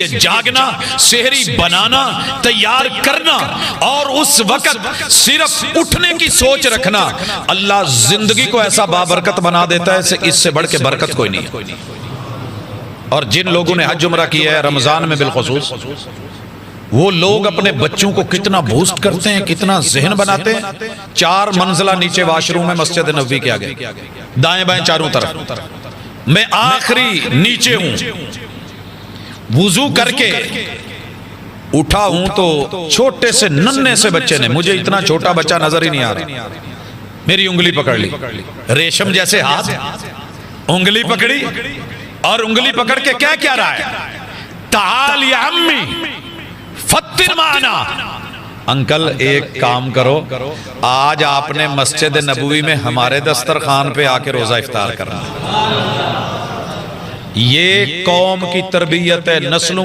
جاگنا، سحری بنانا، تیار کرنا اور اس وقت صرف اٹھنے کی سوچ رکھنا، اللہ زندگی کو ایسا بابرکت بنا دیتا ہے، اس سے بڑھ کے برکت کوئی نہیں۔ اور جن لوگوں نے حج عمرہ کیا ہے رمضان میں بالخصوص، وہ لوگ اپنے بچوں کو کتنا بوسٹ کرتے ہیں، کتنا ذہن بناتے ہیں۔ 4 منزلہ نیچے واش روم ہے مسجد نبوی کے آگے، دائیں بائیں چاروں طرف، میں آخری نیچے ہوں، وضو کر کے اٹھا ہوں تو چھوٹے سے ننھے سے بچے نے، مجھے اتنا چھوٹا بچہ نظر ہی نہیں آ رہا، میری انگلی پکڑ لی، ریشم جیسے ہاتھ، انگلی پکڑی اور انگلی پکڑ کے کیا رہا ہے، تعال یا امی فطر معنا، انکل ایک کام کرو، آج آپ نے مسجد نبوی میں ہمارے دسترخوان پہ آ کے روزہ افطار کرنا۔ یہ قوم کی تربیت ہے، نسلوں کی